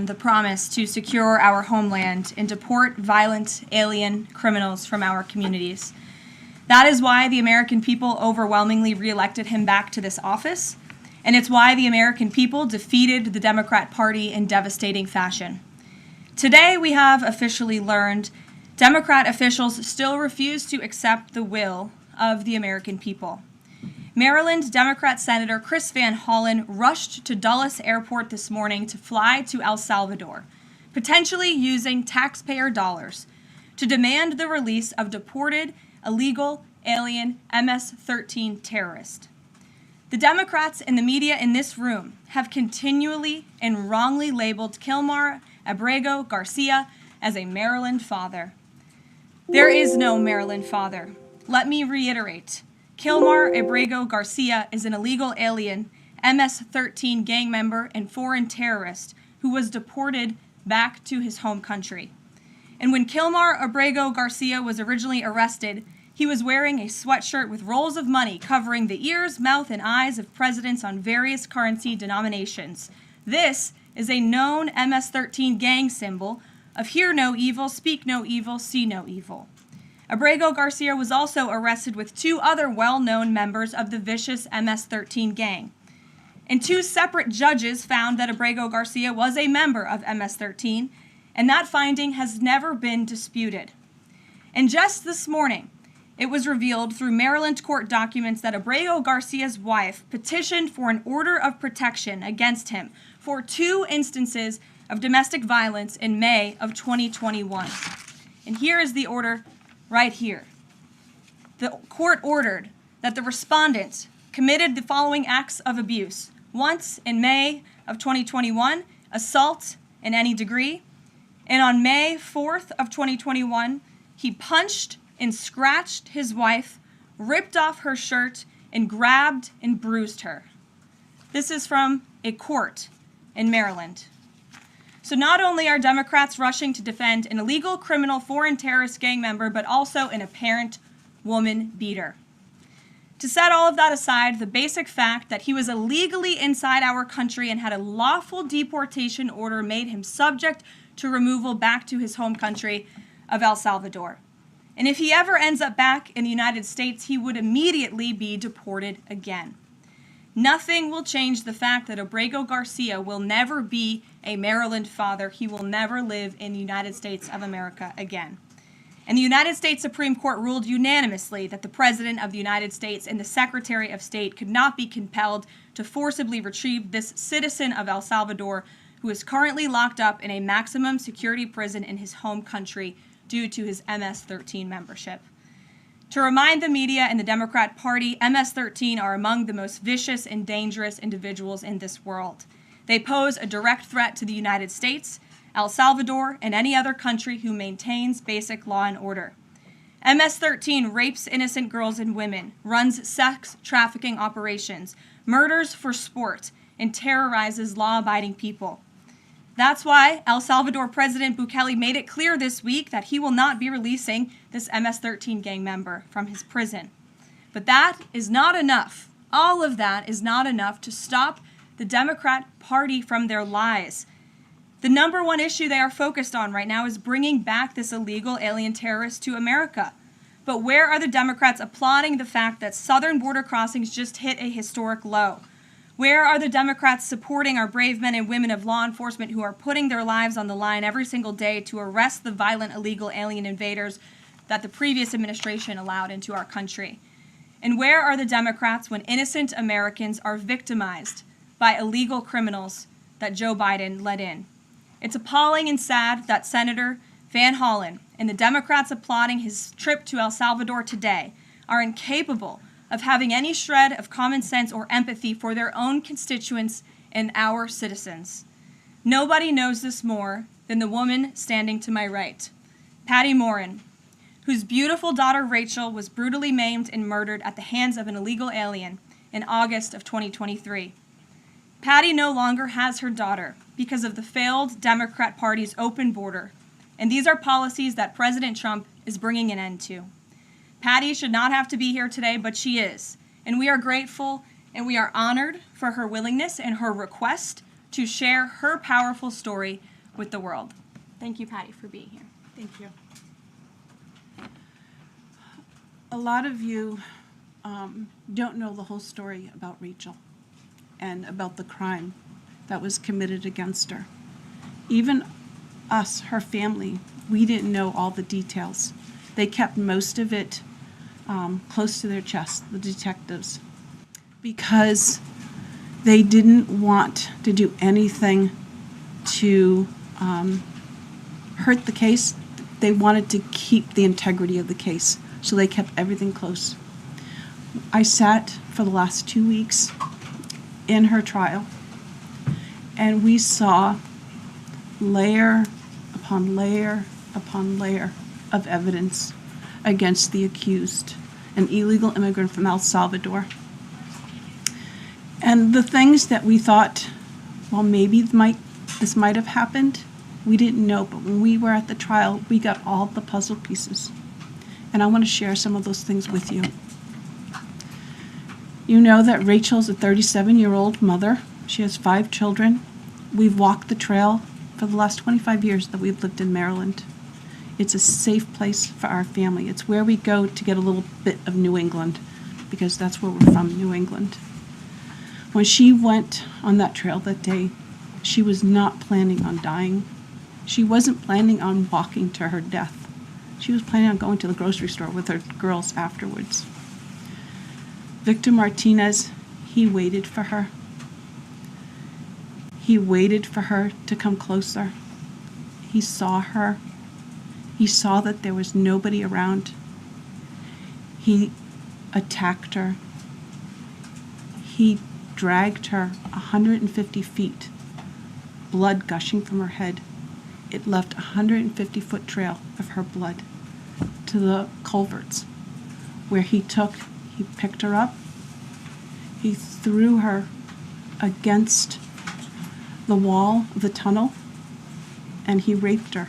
the promise to secure our homeland and deport violent alien criminals from our communities. That is why the American people overwhelmingly reelected him back to this office, and it's why the American people defeated the Democrat Party in devastating fashion. Today, we have officially learned Democrat officials still refuse to accept the will of the American people. Maryland Democrat Senator Chris Van Hollen rushed to Dulles Airport this morning to fly to El Salvador, potentially using taxpayer dollars, to demand the release of deported illegal alien MS13 terrorist. The Democrats and the media in this room have continually and wrongly labeled Kilmar Abrego Garcia as a Maryland father. There is no Maryland father. Let me reiterate. Kilmar Abrego Garcia is an illegal alien, MS13 gang member and foreign terrorist who was deported back to his home country. And when Kilmar Abrego Garcia was originally arrested, he was wearing a sweatshirt with rolls of money covering the ears, mouth, and eyes of presidents on various currency denominations. This is a known MS13 gang symbol of hear no evil, speak no evil, see no evil. Abrego Garcia was also arrested with two other well-known members of the vicious MS13 gang. And two separate judges found that Abrego Garcia was a member of MS13, and that finding has never been disputed. And just this morning, it was revealed through Maryland court documents that Abrego Garcia's wife petitioned for an order of protection against him for 2 instances of domestic violence in May of 2021. And here is the order right here. The court ordered that the respondent committed the following acts of abuse. Once in May of 2021, assault in any degree. And on May 4th of 2021, he punched and scratched his wife, ripped off her shirt, and grabbed and bruised her. This is from a court in Maryland. So not only are Democrats rushing to defend an illegal criminal foreign terrorist gang member, but also an apparent woman beater. To set all of that aside, the basic fact that he was illegally inside our country and had a lawful deportation order made him subject to removal back to his home country of El Salvador. And if he ever ends up back in the United States, he would immediately be deported again. Nothing will change the fact that Abrego Garcia will never be a Maryland father. He will never live in the United States of America again. And the United States Supreme Court ruled unanimously that the President of the United States and the Secretary of State could not be compelled to forcibly retrieve this citizen of El Salvador who is currently locked up in a maximum security prison in his home country due to his MS-13 membership. To remind the media and the Democrat Party, MS-13 are among the most vicious and dangerous individuals in this world. They pose a direct threat to the United States, El Salvador, and any other country who maintains basic law and order. MS-13 rapes innocent girls and women, runs sex trafficking operations, murders for sport, and terrorizes law-abiding people. That's why El Salvador President Bukele made it clear this week that he will not be releasing this MS-13 gang member from his prison. But that is not enough. All of that is not enough to stop the Democrat Party from their lies. The number one issue they are focused on right now is bringing back this illegal alien terrorist to America. But where are the Democrats applauding the fact that southern border crossings just hit a historic low? Where are the Democrats supporting our brave men and women of law enforcement who are putting their lives on the line every single day to arrest the violent illegal alien invaders that the previous administration allowed into our country? And where are the Democrats when innocent Americans are victimized by illegal criminals that Joe Biden let in? It's appalling and sad that Senator Van Hollen and the Democrats applauding his trip to El Salvador today are incapable of having any shred of common sense or empathy for their own constituents and our citizens. Nobody knows this more than the woman standing to my right, Patty Morin, whose beautiful daughter Rachel was brutally maimed and murdered at the hands of an illegal alien in August of 2023. Patty no longer has her daughter because of the failed Democrat Party's open border, and these are policies that President Trump is bringing an end to. Patty should not have to be here today, but she is, and we are grateful and we are honored for her willingness and her request to share her powerful story with the world. Thank you, Patty, for being here. Thank you. A lot of you don't know the whole story about Rachel and about the crime that was committed against her. Even us, her family, we didn't know all the details. They kept most of it close to their chest, the detectives, because they didn't want to do anything to hurt the case. They wanted to keep the integrity of the case, so they kept everything close. I sat for the last 2 weeks in her trial, and we saw layer upon layer upon layer of evidence against the accused, an illegal immigrant from El Salvador. And the things that we thought, well, maybe this might have happened, we didn't know. But when we were at the trial, we got all the puzzle pieces. And I want to share some of those things with you. You know that Rachel's a 37-year-old mother. She has 5 children. We've walked the trail for the last 25 years that we've lived in Maryland. It's a safe place for our family. It's where we go to get a little bit of New England, because that's where we're from, New England. When she went on that trail that day, she was not planning on dying. She wasn't planning on walking to her death. She was planning on going to the grocery store with her girls afterwards. Victor Martinez, he waited for her. He waited for her to come closer. He saw her. He saw that there was nobody around. He attacked her. He dragged her 150 feet, blood gushing from her head. It left a 150-foot trail of her blood to the culverts, where he picked her up, he threw her against the wall of the tunnel, and he raped her.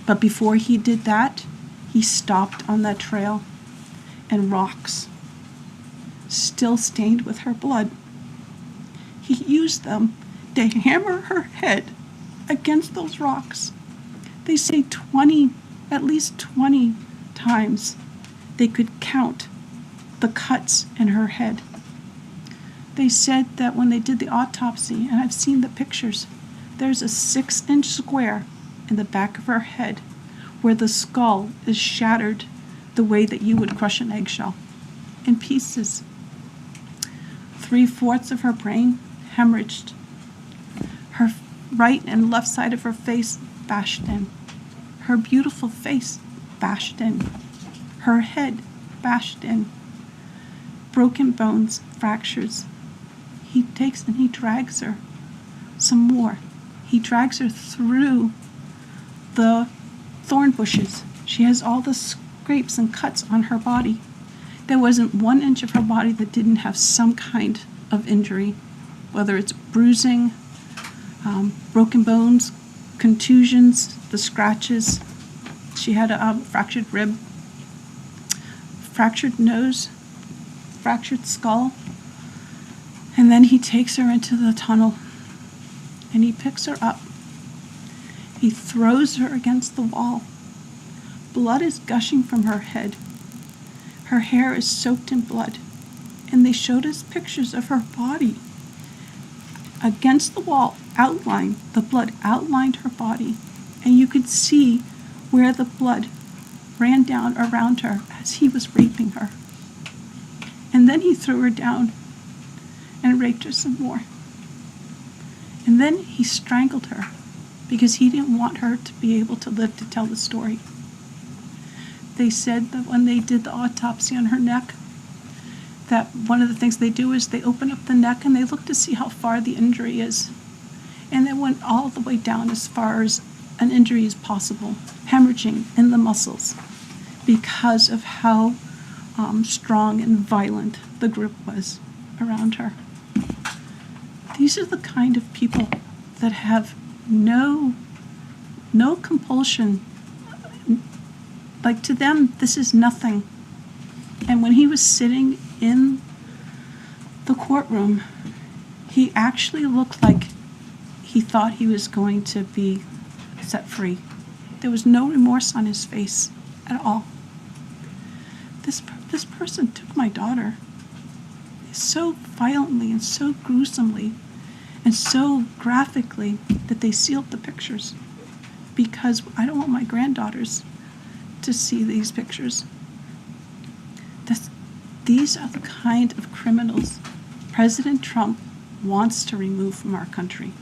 But before he did that, he stopped on that trail, and rocks, still stained with her blood, he used them to hammer her head against those rocks. They say at least 20 times they could count the cuts in her head. They said that when they did the autopsy, and I've seen the pictures, there's a 6-inch square in the back of her head where the skull is shattered the way that you would crush an eggshell in pieces. 3/4 of her brain hemorrhaged. Her right and left side of her face bashed in. Her beautiful face bashed in. Her head bashed in. Broken bones, fractures. He takes and he drags her some more. He drags her through the thorn bushes. She has all the scrapes and cuts on her body. There wasn't 1 inch of her body that didn't have some kind of injury, whether it's bruising, broken bones, contusions, the scratches. She had a fractured rib, fractured nose, fractured skull. And then he takes her into the tunnel, and he picks her up. He throws her against the wall. Blood is gushing from her head. Her hair is soaked in blood. And they showed us pictures of her body against the wall, outlined. The blood outlined her body. And you could see where the blood ran down around her as he was raping her. And then he threw her down and raped her some more. And then he strangled her because he didn't want her to be able to live to tell the story. They said that when they did the autopsy on her neck, that one of the things they do is they open up the neck and they look to see how far the injury is. And they went all the way down as far as an injury is possible, hemorrhaging in the muscles, because of how strong and violent the group was around her. These are the kind of people that have no compulsion. Like, to them, this is nothing. And when he was sitting in the courtroom, he actually looked like he thought he was going to be set free. There was no remorse on his face at all. This person took my daughter so violently and so gruesomely and so graphically that they sealed the pictures, because I don't want my granddaughters to see these pictures. These are the kind of criminals President Trump wants to remove from our country.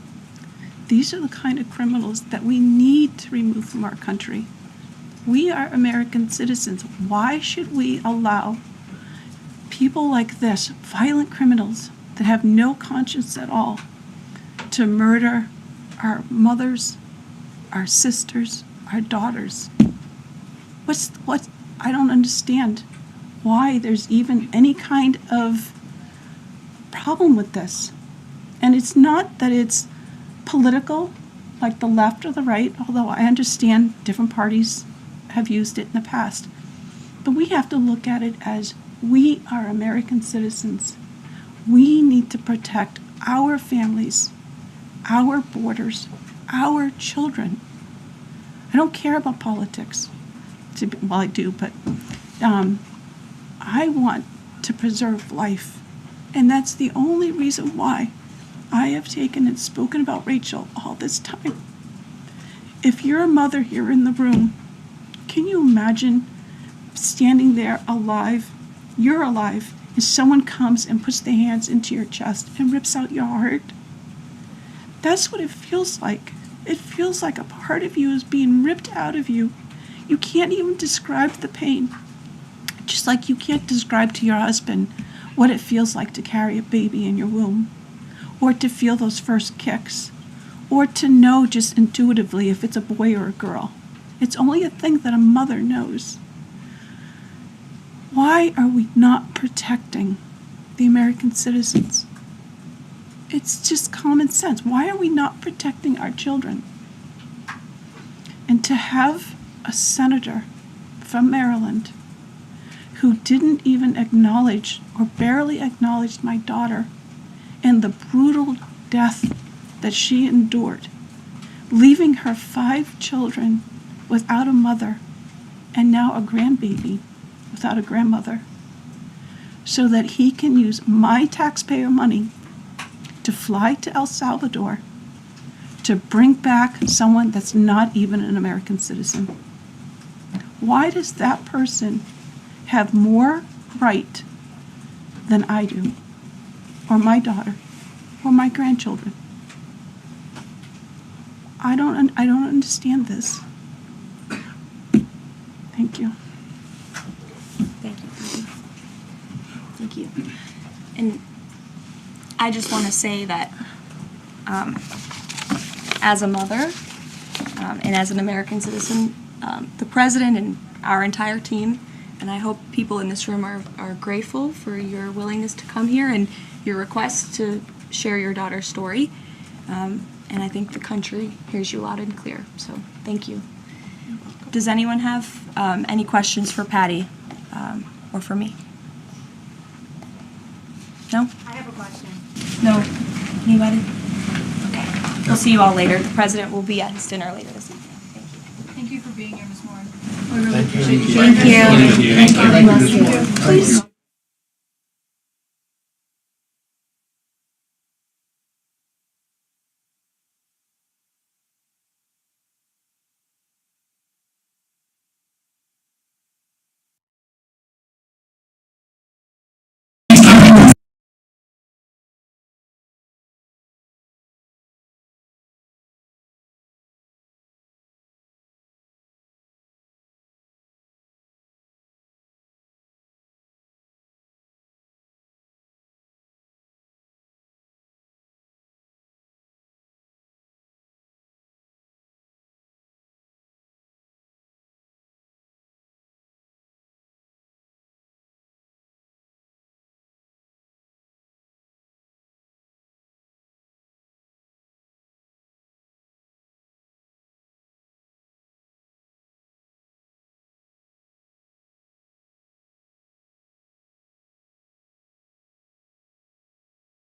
These are the kind of criminals that we need to remove from our country. We are American citizens. Why should we allow people like this, violent criminals that have no conscience at all, to murder our mothers, our sisters, our daughters? I don't understand why there's even any kind of problem with this. And it's not that it's political, like the left or the right, although I understand different parties have used it in the past. But we have to look at it as we are American citizens. We need to protect our families, our borders, our children. I don't care about politics. Well, I do, but I want to preserve life. And that's the only reason why I have taken and spoken about Rachel all this time. If you're a mother here in the room, can you imagine standing there alive? You're alive, and someone comes and puts their hands into your chest and rips out your heart? That's what it feels like. It feels like a part of you is being ripped out of you. You can't even describe the pain. Just like you can't describe to your husband what it feels like to carry a baby in your womb, or to feel those first kicks, or to know just intuitively if it's a boy or a girl. It's only a thing that a mother knows. Why are we not protecting the American citizens? It's just common sense. Why are we not protecting our children? And to have a senator from Maryland who didn't even acknowledge or barely acknowledged my daughter and the brutal death that she endured, leaving her 5 children without a mother and now a grandbaby without a grandmother, so that he can use my taxpayer money to fly to El Salvador to bring back someone that's not even an American citizen. Why does that person have more right than I do, or my daughter, or my grandchildren? I don't understand this. Thank you. Thank you. Thank you. And I just want to say that as a mother and as an American citizen, the president and our entire team, and I hope people in this room are grateful for your willingness to come here and your request to share your daughter's story. And I think the country hears you loud and clear. So thank you. Does anyone have any questions for Patty or for me? No? I have a question. No? Anybody? Okay. We'll see you all later. The president will be at his dinner later this evening. Thank you. Thank you for being here this morning. We really appreciate you. Thank you. Thank you. Please.